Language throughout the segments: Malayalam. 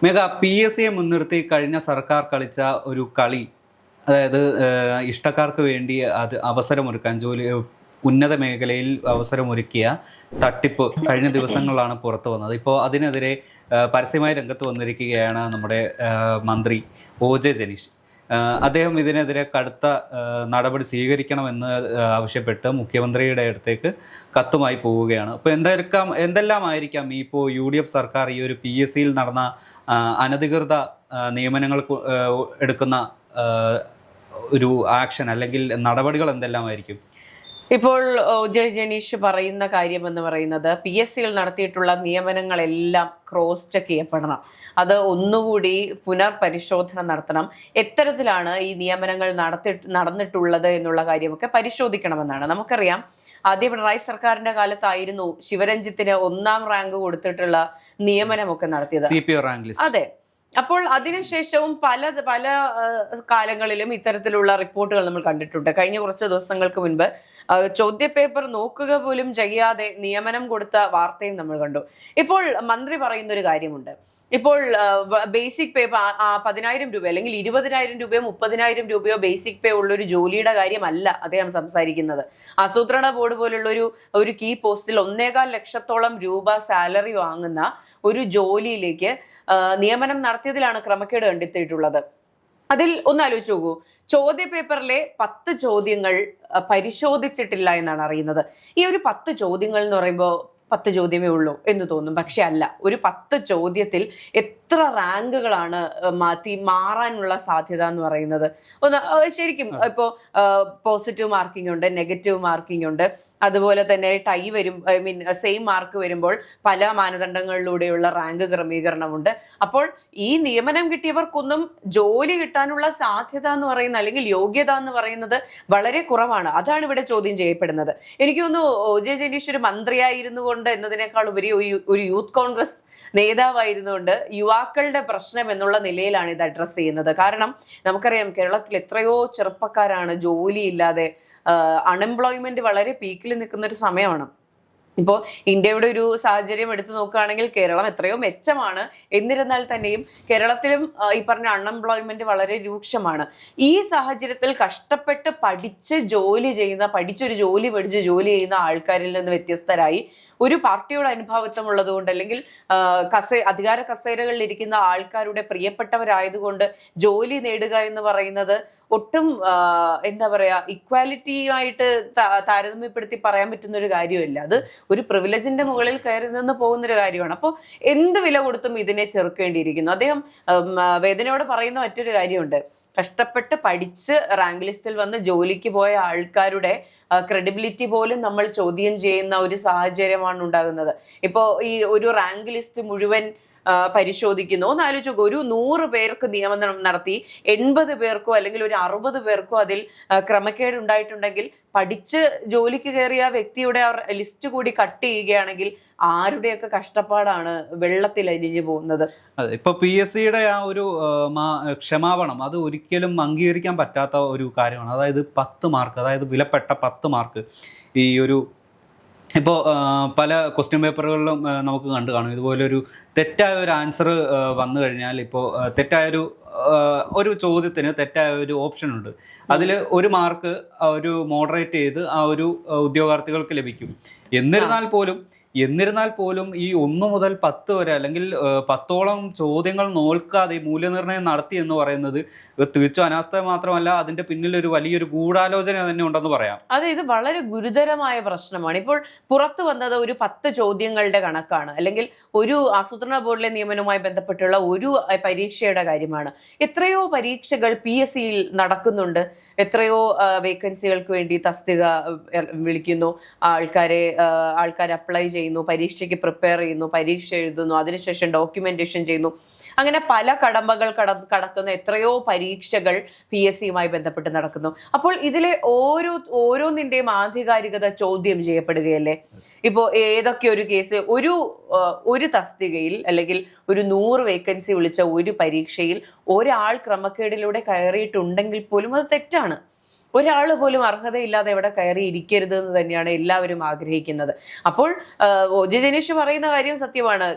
മേഘ PSCയെ മുൻനിർത്തി കഴിഞ്ഞ സർക്കാർ കളിച്ച ഒരു കളി, അതായത് ഇഷ്ടക്കാർക്ക് വേണ്ടി അത് അവസരമൊരുക്കാൻ ഉന്നത മേഖലയിൽ അവസരമൊരുക്കിയ തട്ടിപ്പ് കഴിഞ്ഞ ദിവസങ്ങളിലാണ് പുറത്തു വന്നത്. ഇപ്പോൾ അതിനെതിരെ പരസ്യമായി രംഗത്ത് വന്നിരിക്കുകയാണ് നമ്മുടെ മന്ത്രി OJ ജനീഷ്. അദ്ദേഹം ഇതിനെതിരെ കടുത്ത നടപടി സ്വീകരിക്കണമെന്ന് ആവശ്യപ്പെട്ട് മുഖ്യമന്ത്രിയുടെ അടുത്തേക്ക് കത്തുമായി പോവുകയാണ്. അപ്പോൾ എന്തെല്ലാമായിരിക്കാം ഇപ്പോൾ UDF സർക്കാർ ഈ ഒരു PSCയിൽ നടന്ന അനധികൃത നിയമനങ്ങൾ എടുക്കുന്ന ഒരു ആക്ഷൻ അല്ലെങ്കിൽ നടപടികൾ എന്തെല്ലാമായിരിക്കും? ഇപ്പോൾ OJ ജനീഷ് പറയുന്ന കാര്യം എന്ന് പറയുന്നത് PSCയിൽ നടത്തിയിട്ടുള്ള നിയമനങ്ങളെല്ലാം ക്രോസ് ചെക്ക് ചെയ്യപ്പെടണം. അത് ഒന്നുകൂടി പുനർപരിശോധന നടത്തണം. എത്തരത്തിലാണ് ഈ നിയമനങ്ങൾ നടന്നിട്ടുള്ളത് എന്നുള്ള കാര്യമൊക്കെ പരിശോധിക്കണമെന്നാണ്. നമുക്കറിയാം, ആദ്യ പിണറായി സർക്കാരിന്റെ കാലത്തായിരുന്നു ശിവരഞ്ജിത്തിന് 1ാം റാങ്ക് കൊടുത്തിട്ടുള്ള നിയമനമൊക്കെ നടത്തിയത്. CPO rank list. അതെ. അപ്പോൾ അതിനുശേഷവും പല കാലങ്ങളിലും ഇത്തരത്തിലുള്ള റിപ്പോർട്ടുകൾ നമ്മൾ കണ്ടിട്ടുണ്ട്. കഴിഞ്ഞ കുറച്ച് ദിവസങ്ങൾക്ക് മുൻപ് ചോദ്യപേപ്പർ നോക്കുക പോലും ചെയ്യാതെ നിയമനം കൊടുത്ത വാർത്തയും നമ്മൾ കണ്ടു. ഇപ്പോൾ മന്ത്രി പറയുന്ന ഒരു കാര്യമുണ്ട്. ഇപ്പോൾ ബേസിക് പേ 10,000 രൂപ അല്ലെങ്കിൽ 20,000 രൂപയോ 30,000 രൂപയോ ബേസിക് പേ ഉള്ളൊരു ജോലിയുടെ കാര്യമല്ല അദ്ദേഹം സംസാരിക്കുന്നത്. ആസൂത്രണ ബോർഡ് പോലുള്ള ഒരു കീ പോസ്റ്റിൽ 1.25 ലക്ഷത്തോളം രൂപ സാലറി വാങ്ങുന്ന ഒരു ജോലിയിലേക്ക് നിയമനം നടത്തിയതിലാണ് ക്രമക്കേട് കണ്ടെത്തിയിട്ടുള്ളത്. അതിൽ ഒന്ന് ആലോചിച്ച് നോക്കൂ, ചോദ്യപേപ്പറിലെ 10 ചോദ്യങ്ങൾ പരിശോധിച്ചിട്ടില്ല എന്നാണ് അറിയുന്നത്. ഈ ഒരു 10 ചോദ്യങ്ങൾ എന്ന് പറയുമ്പോൾ 10 ചോദ്യമേ ഉള്ളൂ എന്ന് തോന്നും. പക്ഷെ അല്ല, ഒരു 10 ചോദ്യത്തിൽ എത്ര റാങ്കുകളാണ് മാറാനുള്ള സാധ്യത എന്ന് പറയുന്നത്. ശരിക്കും ഇപ്പോൾ പോസിറ്റീവ് മാർക്കിംഗ് ഉണ്ട്, നെഗറ്റീവ് മാർക്കിംഗ് ഉണ്ട്, അതുപോലെ തന്നെ ടൈ വരും, സെയിം മാർക്ക് വരുമ്പോൾ പല മാനദണ്ഡങ്ങളിലൂടെയുള്ള റാങ്ക് ക്രമീകരണമുണ്ട്. അപ്പോൾ ഈ നിയമനം കിട്ടിയവർക്കൊന്നും ജോലി കിട്ടാനുള്ള സാധ്യത എന്ന് പറയുന്നത് അല്ലെങ്കിൽ യോഗ്യത എന്ന് പറയുന്നത് വളരെ കുറവാണ്. അതാണ് ഇവിടെ ചോദ്യം ചെയ്യപ്പെടുന്നത്. എനിക്ക് തോന്നുന്നു OJ ജനീഷ് ഒരു മന്ത്രിയായിരുന്നു കൊണ്ട് എന്നതിനേക്കാൾ ഉപരി ഒരു യൂത്ത് കോൺഗ്രസ് നേതാവായിരുന്നുകൊണ്ട് യുവാക്കളുടെ പ്രശ്നം എന്നുള്ള നിലയിലാണ് ഇത് അഡ്രസ്സ് ചെയ്യുന്നത്. കാരണം നമുക്കറിയാം, കേരളത്തിൽ എത്രയോ ചെറുപ്പക്കാരാണ് ജോലിയില്ലാതെ, അൺഎംപ്ലോയ്മെന്റ് വളരെ പീക്കിൽ നിൽക്കുന്ന ഒരു സമയമാണ്. ഇപ്പോൾ ഇന്ത്യയുടെ ഒരു സാഹചര്യം എടുത്തു നോക്കുകയാണെങ്കിൽ കേരളം എത്രയോ മെച്ചമാണ്. എന്നിരുന്നാൽ തന്നെയും കേരളത്തിലും ഈ പറഞ്ഞ അൺഎംപ്ലോയ്മെന്റ് വളരെ രൂക്ഷമാണ്. ഈ സാഹചര്യത്തിൽ കഷ്ടപ്പെട്ട് പഠിച്ചൊരു ജോലി മേടിച്ച് ജോലി ചെയ്യുന്ന ആൾക്കാരിൽ നിന്ന് വ്യത്യസ്തരായി ഒരു പാർട്ടിയുടെ അനുഭാവിത്വം ഉള്ളതുകൊണ്ട് അല്ലെങ്കിൽ അധികാര കസേരകളിൽ ഇരിക്കുന്ന ആൾക്കാരുടെ പ്രിയപ്പെട്ടവരായതുകൊണ്ട് ജോലി നേടുക എന്ന് പറയുന്നത് ഒട്ടും എന്താ പറയാ, ഇക്വാലിറ്റിയുമായിട്ട് താരതമ്യപ്പെടുത്തി പറയാൻ പറ്റുന്ന ഒരു കാര്യമല്ല. അത് ഒരു പ്രിവിലേജിന്റെ മുകളിൽ കയറി നിന്ന് പോകുന്നൊരു കാര്യമാണ്. അപ്പോൾ എന്ത് വില കൊടുത്തും ഇതിനെ ചെറുക്കേണ്ടിയിരിക്കുന്നു. അദ്ദേഹം വേദനയോടെ പറയുന്ന മറ്റൊരു കാര്യമുണ്ട്. കഷ്ടപ്പെട്ട് പഠിച്ച് റാങ്ക് ലിസ്റ്റിൽ വന്ന് ജോലിക്ക് പോയ ആൾക്കാരുടെ ക്രെഡിബിലിറ്റി പോലും നമ്മൾ ചോദ്യം ചെയ്യുന്ന ഒരു സാഹചര്യമാണ് ഉണ്ടാകുന്നത്. ഇപ്പോൾ ഈ ഒരു റാങ്ക് ലിസ്റ്റ് മുഴുവൻ പരിശോധിക്കുന്നു. ഒന്ന് ആലോചിച്ച് നോക്കൂ, ഒരു 100 പേർക്ക് നിയമനം നടത്തി 80 പേർക്കോ അല്ലെങ്കിൽ ഒരു 60 പേർക്കോ അതിൽ ക്രമക്കേട് ഉണ്ടായിട്ടുണ്ടെങ്കിൽ പഠിച്ച് ജോലിക്ക് കയറിയ വ്യക്തിയുടെ ലിസ്റ്റ് കൂടി കട്ട് ചെയ്യുകയാണെങ്കിൽ ആരുടെയൊക്കെ കഷ്ടപ്പാടാണ് വെള്ളത്തിൽ അലിഞ്ഞു പോകുന്നത്. അതെ, ഇപ്പൊ PSCയുടെ ആ ഒരു ക്ഷമാപണം അത് ഒരിക്കലും അംഗീകരിക്കാൻ പറ്റാത്ത ഒരു കാര്യമാണ്. അതായത് 10 മാർക്ക്, അതായത് വിലപ്പെട്ട 10 മാർക്ക് ഈ ഒരു ഇപ്പോൾ പല ക്വസ്റ്റ്യൻ പേപ്പറുകളിലും നമുക്ക് കണ്ടു കാണും. ഇതുപോലൊരു തെറ്റായ ഒരു ആൻസർ വന്നു കഴിഞ്ഞാൽ, ഇപ്പോൾ ഒരു ചോദ്യത്തിന് തെറ്റായ ഒരു ഓപ്ഷൻ ഉണ്ട്. അതിൽ 1 മാർക്ക് ഒരു മോഡറേറ്റ് ചെയ്ത് ആ ഒരു ഉദ്യോഗാർത്ഥികൾക്ക് ലഭിക്കും. എന്നിരുന്നാൽ പോലും ഈ 1 മുതൽ 10 വരെ അല്ലെങ്കിൽ 10ഓളം ചോദ്യങ്ങൾ നോക്കാതെ മൂല്യനിർണ്ണയം നടത്തി എന്ന് പറയുന്നത് തികച്ചും അനാസ്ഥ മാത്രമല്ല, അതിന്റെ പിന്നിൽ ഒരു വലിയൊരു ഗൂഢാലോചന തന്നെ ഉണ്ടെന്ന് പറയാം. അതെ, ഇത് വളരെ ഗുരുതരമായ പ്രശ്നമാണ്. ഇപ്പോൾ പുറത്തു വന്നത് ഒരു 10 ചോദ്യങ്ങളുടെ കണക്കാണ്, അല്ലെങ്കിൽ ഒരു ആസൂത്രണ ബോർഡിലെ നിയമനവുമായി ബന്ധപ്പെട്ടുള്ള ഒരു പരീക്ഷയുടെ കാര്യമാണ്. എത്രയോ പരീക്ഷകൾ PSCയിൽ നടക്കുന്നുണ്ട്. എത്രയോ വേക്കൻസികൾക്ക് വേണ്ടി തസ്തിക വിളിക്കുന്നു, ആൾക്കാർ അപ്ലൈ ചെയ്യുന്നു, പരീക്ഷയ്ക്ക് പ്രിപ്പയർ ചെയ്യുന്നു, പരീക്ഷ എഴുതുന്നു, അതിനുശേഷം ഡോക്യുമെന്റേഷൻ ചെയ്യുന്നു. അങ്ങനെ പല കടമ്പകൾ കടക്കുന്ന എത്രയോ പരീക്ഷകൾ PSCയുമായി ബന്ധപ്പെട്ട് നടക്കുന്നു. അപ്പോൾ ഇതിലെ ഓരോന്നിന്റെയും ആധികാരികത ചോദ്യം ചെയ്യപ്പെടുകയല്ലേ. ഇപ്പോൾ ഏതൊക്കെ ഒരു കേസ്, ഒരു തസ്തികയിൽ അല്ലെങ്കിൽ ഒരു 100 വേക്കൻസി വിളിച്ച ഒരു പരീക്ഷയിൽ ഒരാൾ ക്രമക്കേടിലൂടെ കയറിയിട്ടുണ്ടെങ്കിൽ പോലും അത് തെറ്റാണ്. ഒരാൾ പോലും അർഹതയില്ലാതെ എവിടെ കയറി ഇരിക്കരുത് എന്ന് തന്നെയാണ് എല്ലാവരും ആഗ്രഹിക്കുന്നത്. അപ്പോൾ OJ ജനീഷ് പറയുന്ന കാര്യം സത്യമാണ്.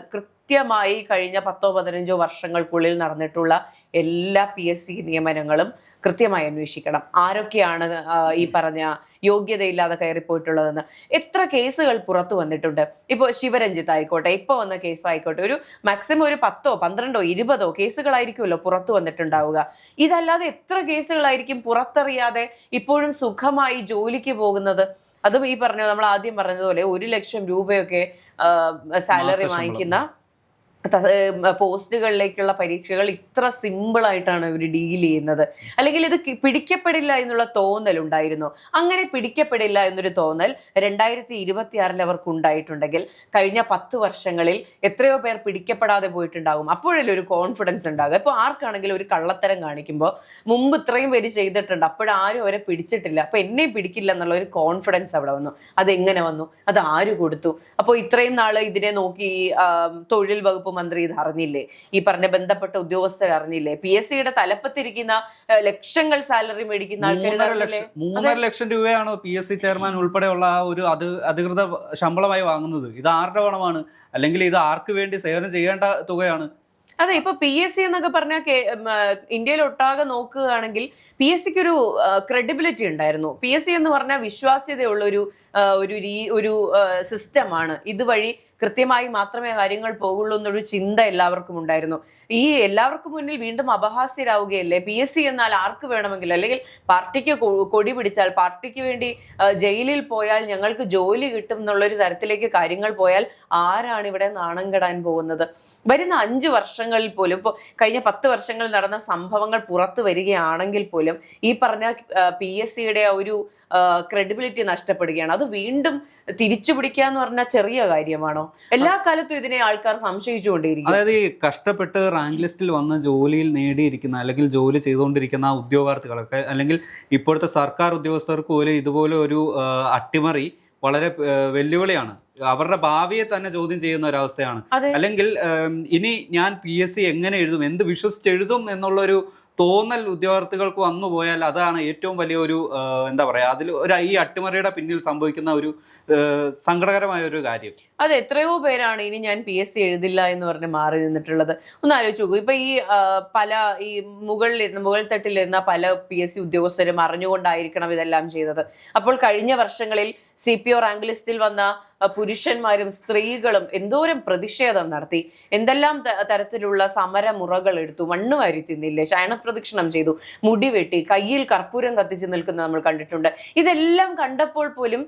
കൃത്യമായി കഴിഞ്ഞ 10-15 വർഷങ്ങൾക്കുള്ളിൽ നടന്നിട്ടുള്ള എല്ലാ PSC നിയമനങ്ങളും കൃത്യമായി അന്വേഷിക്കണം. ആരൊക്കെയാണ് ഈ പറഞ്ഞ യോഗ്യതയില്ലാതെ കയറിപ്പോയിട്ടുള്ളതെന്ന്. എത്ര കേസുകൾ പുറത്തു വന്നിട്ടുണ്ട്. ഇപ്പോൾ ശിവരഞ്ജിത്ത് ആയിക്കോട്ടെ, ഇപ്പോൾ വന്ന കേസ് ആയിക്കോട്ടെ, ഒരു മാക്സിമം ഒരു 10, 12, 20 കേസുകളായിരിക്കുമല്ലോ പുറത്തു വന്നിട്ടുണ്ടാവുക. ഇതല്ലാതെ എത്ര കേസുകളായിരിക്കും പുറത്തറിയാതെ ഇപ്പോഴും സുഖമായി ജോലിക്ക് പോകുന്നത്. അതും ഈ പറഞ്ഞ നമ്മൾ ആദ്യം പറഞ്ഞതുപോലെ 1 ലക്ഷം രൂപയൊക്കെ സാലറി വാങ്ങിക്കുന്ന പോസ്റ്റുകളിലേക്കുള്ള പരീക്ഷകൾ ഇത്ര സിമ്പിൾ ആയിട്ടാണ് ഇവർ ഡീൽ ചെയ്യുന്നത്. അല്ലെങ്കിൽ ഇത് പിടിക്കപ്പെടില്ല എന്നുള്ള തോന്നൽ ഉണ്ടായിരുന്നു. അങ്ങനെ പിടിക്കപ്പെടില്ല എന്നൊരു തോന്നൽ 2026 അവർക്ക് ഉണ്ടായിട്ടുണ്ടെങ്കിൽ കഴിഞ്ഞ 10 വർഷങ്ങളിൽ എത്രയോ പേർ പിടിക്കപ്പെടാതെ പോയിട്ടുണ്ടാകും. അപ്പോഴല്ലേ ഒരു കോൺഫിഡൻസ് ഉണ്ടാകുക. ഇപ്പോൾ ആർക്കാണെങ്കിലും ഒരു കള്ളത്തരം കാണിക്കുമ്പോൾ മുമ്പ് ഇത്രയും പേര് ചെയ്തിട്ടുണ്ട്, അപ്പോഴാരും അവരെ പിടിച്ചിട്ടില്ല, അപ്പൊ എന്നെ പിടിക്കില്ല എന്നുള്ള ഒരു കോൺഫിഡൻസ് അവിടെ വന്നു. അതെങ്ങനെ വന്നു? അത് ആര് കൊടുത്തു? അപ്പോൾ ഇത്രയും നാള് ഇതിനെ നോക്കി തൊഴിൽ വകുപ്പ് മന്ത്രി ഇത് അറിഞ്ഞില്ലേ? ഈ പറഞ്ഞ ബന്ധപ്പെട്ട ഉദ്യോഗസ്ഥർ അറിഞ്ഞില്ലേ? PSCയുടെ തലപ്പത്തിരിക്കുന്ന ലക്ഷങ്ങൾ സാലറി മേടിക്കുന്ന ആൾക്കാർ 3.5 ലക്ഷം രൂപയാണോ PSC ചെയർമാൻ ഉൾപ്പെടെയുള്ള ആ ഒരു അധികൃത ശമ്പളമായി വാങ്ങുന്നത്? ഇത് ആരുടെ പണമാണ്? അല്ലെങ്കിൽ ഇത് ആർക്ക് വേണ്ടി സേവനം ചെയ്യേണ്ട തുകയാണ്? അതെ, ഇപ്പൊ PSC എന്നൊക്കെ പറഞ്ഞാൽ ഇന്ത്യയിൽ ഒട്ടാകെ നോക്കുകയാണെങ്കിൽ PSCക്ക് ഒരു ക്രെഡിബിലിറ്റി ഉണ്ടായിരുന്നു. PSC എന്ന് പറഞ്ഞാൽ വിശ്വാസ്യതയുള്ള ഒരു സിസ്റ്റമാണ്. ഇതുവഴി കൃത്യമായി മാത്രമേ കാര്യങ്ങൾ പോകുള്ളൂ എന്നൊരു ചിന്ത എല്ലാവർക്കും ഉണ്ടായിരുന്നു. ഈ എല്ലാവർക്കും മുന്നിൽ വീണ്ടും അപഹാസ്യരാവുകയല്ലേ? PSC എന്നാൽ ആർക്ക് വേണമെങ്കിലും, അല്ലെങ്കിൽ പാർട്ടിക്ക് കൊടി പിടിച്ചാൽ, പാർട്ടിക്ക് വേണ്ടി ജയിലിൽ പോയാൽ ഞങ്ങൾക്ക് ജോലി കിട്ടും എന്നുള്ളൊരു തരത്തിലേക്ക് കാര്യങ്ങൾ പോയാൽ ആരാണ് ഇവിടെ നാണം കെടാൻ പോകുന്നത്? വരുന്ന 5 വർഷങ്ങളിൽ പോലും, ഇപ്പോൾ കഴിഞ്ഞ 10 വർഷങ്ങളിൽ നടന്ന സംഭവങ്ങൾ പുറത്തു വരികയാണെങ്കിൽ പോലും ഈ പറഞ്ഞ PSCയുടെ ഒരു ക്രെഡിബിലിറ്റി നഷ്ടപ്പെടുകയാണ്. അത് വീണ്ടും തിരിച്ചു പിടിക്കുക എന്ന് പറഞ്ഞാൽ ചെറിയ കാര്യമാണോ? എല്ലാ കാലത്തും ഇതിനെ ആൾക്കാർ സംശയിച്ചുകൊണ്ടേയിരിക്കും. അതായത് ഈ കഷ്ടപ്പെട്ട് റാങ്ക് ലിസ്റ്റിൽ വന്ന് ജോലിയിൽ നേടിയിരിക്കുന്ന അല്ലെങ്കിൽ ജോലി ചെയ്തുകൊണ്ടിരിക്കുന്ന ഉദ്യോഗാർത്ഥികളൊക്കെ, അല്ലെങ്കിൽ ഇപ്പോഴത്തെ സർക്കാർ ഉദ്യോഗസ്ഥർക്ക് പോലും ഇതുപോലെ ഒരു അട്ടിമറി വളരെ വെല്ലുവിളിയാണ്. അവരുടെ ഭാവിയെ തന്നെ ചോദ്യം ചെയ്യുന്ന ഒരവസ്ഥയാണ്. അല്ലെങ്കിൽ ഇനി ഞാൻ PSC എങ്ങനെ എഴുതും, എന്ത് വിശ്വസിച്ചെഴുതും എന്നുള്ളൊരു തോന്നൽ ഉദ്യോഗാർത്ഥികൾക്ക് വന്നു പോയാൽ അതാണ് ഏറ്റവും വലിയ ഒരു എന്താ പറയാ, അതിൽ ഈ അട്ടിമറിയുടെ പിന്നിൽ സംഭവിക്കുന്ന ഒരു സങ്കടകരമായ ഒരു കാര്യം. അതെ, എത്രയോ പേരാണ് ഇനി ഞാൻ PSC എഴുതില്ല എന്ന് പറഞ്ഞ് മാറി നിന്നിട്ടുള്ളത്. ഒന്ന് ആലോചിച്ച് നോക്കൂ. ഇപ്പൊ ഈ മുകൾ തട്ടിലിരുന്ന പല PSC ഉദ്യോഗസ്ഥരും അറിഞ്ഞുകൊണ്ടായിരിക്കണം ഇതെല്ലാം ചെയ്തത്. അപ്പോൾ കഴിഞ്ഞ വർഷങ്ങളിൽ CPO റാങ്ക് ലിസ്റ്റിൽ വന്ന പുരുഷന്മാരും സ്ത്രീകളും എന്തോരം പ്രതിഷേധം നടത്തി, എന്തെല്ലാം തരത്തിലുള്ള സമരമുറകൾ എടുത്തു. മണ്ണ് വാരി തിന്നില്ലേ, ശയനപ്രദക്ഷിണം ചെയ്തു, മുടി വെട്ടി, കയ്യിൽ കർപ്പൂരം കത്തിച്ച് നിൽക്കുന്നത് നമ്മൾ കണ്ടിട്ടുണ്ട്. ഇതെല്ലാം കണ്ടപ്പോൾ പോലും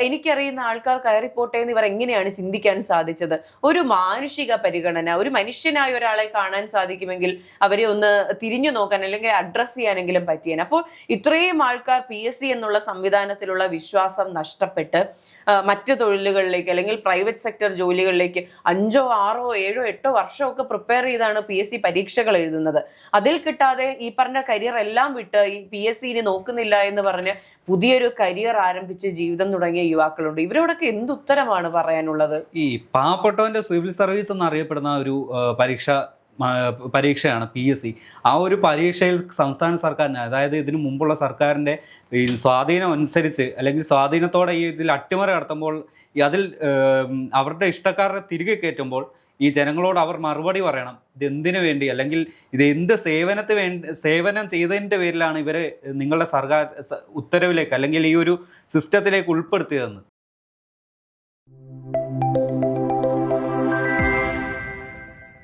എനിക്കറിയുന്ന ആൾക്കാർ കയറിപ്പോട്ടെ എന്ന് ഇവർ എങ്ങനെയാണ് ചിന്തിക്കാൻ സാധിച്ചത്? ഒരു മാനുഷിക പരിഗണന, ഒരു മനുഷ്യനായ ഒരാളെ കാണാൻ സാധിക്കുമെങ്കിൽ അവരെ ഒന്ന് തിരിഞ്ഞു നോക്കാൻ അല്ലെങ്കിൽ അഡ്രസ് ചെയ്യാനെങ്കിലും പറ്റിയേനെ. അപ്പോൾ ഇത്രയും ആൾക്കാർ PSC എന്നുള്ള സംവിധാനത്തിലുള്ള വിശ്വാസം നഷ്ടപ്പെട്ട് മറ്റ് തൊഴിലുകളിലേക്ക് അല്ലെങ്കിൽ പ്രൈവറ്റ് സെക്ടർ ജോലികളിലേക്ക് 5, 6, 7, 8 വർഷമൊക്കെ പ്രിപ്പയർ ചെയ്താണ് PSC പരീക്ഷകൾ എഴുതുന്നത്. അതിൽ കിട്ടാതെ ഈ പറഞ്ഞ കരിയർ എല്ലാം വിട്ട് ഈ PSCനെ നോക്കുന്നില്ല എന്ന് പറഞ്ഞ് പുതിയൊരു കരിയർ ആരംഭിച്ച് ജീവിതം തുടങ്ങിയ യുവാക്കളുണ്ട്. ഇവരോടൊക്കെ എന്തുത്തരമാണ് പറയാനുള്ളത്? ഈ പാവപ്പെട്ടവന്റെ സിവിൽ സർവീസ് എന്നറിയപ്പെടുന്ന ഒരു പരീക്ഷയാണ് PSC. ആ ഒരു പരീക്ഷയിൽ സംസ്ഥാന സർക്കാരിന്, അതായത് ഇതിനു മുമ്പുള്ള സർക്കാരിൻ്റെ ഈ സ്വാധീനം അനുസരിച്ച് അല്ലെങ്കിൽ സ്വാധീനത്തോടെ ഈ ഇതിൽ അട്ടിമറി നടത്തുമ്പോൾ അതിൽ അവരുടെ ഇഷ്ടക്കാരെ തിരികെ കയറ്റുമ്പോൾ ഈ ജനങ്ങളോട് അവർ മറുപടി പറയണം. ഇതെന്തിനു വേണ്ടി, അല്ലെങ്കിൽ ഇത് എന്ത് സേവനം ചെയ്തതിൻ്റെ പേരിലാണ് ഇവരെ നിങ്ങളുടെ സർക്കാർ ഉത്തരവിലേക്ക് അല്ലെങ്കിൽ ഈ ഒരു സിസ്റ്റത്തിലേക്ക് ഉൾപ്പെടുത്തിയതെന്ന്.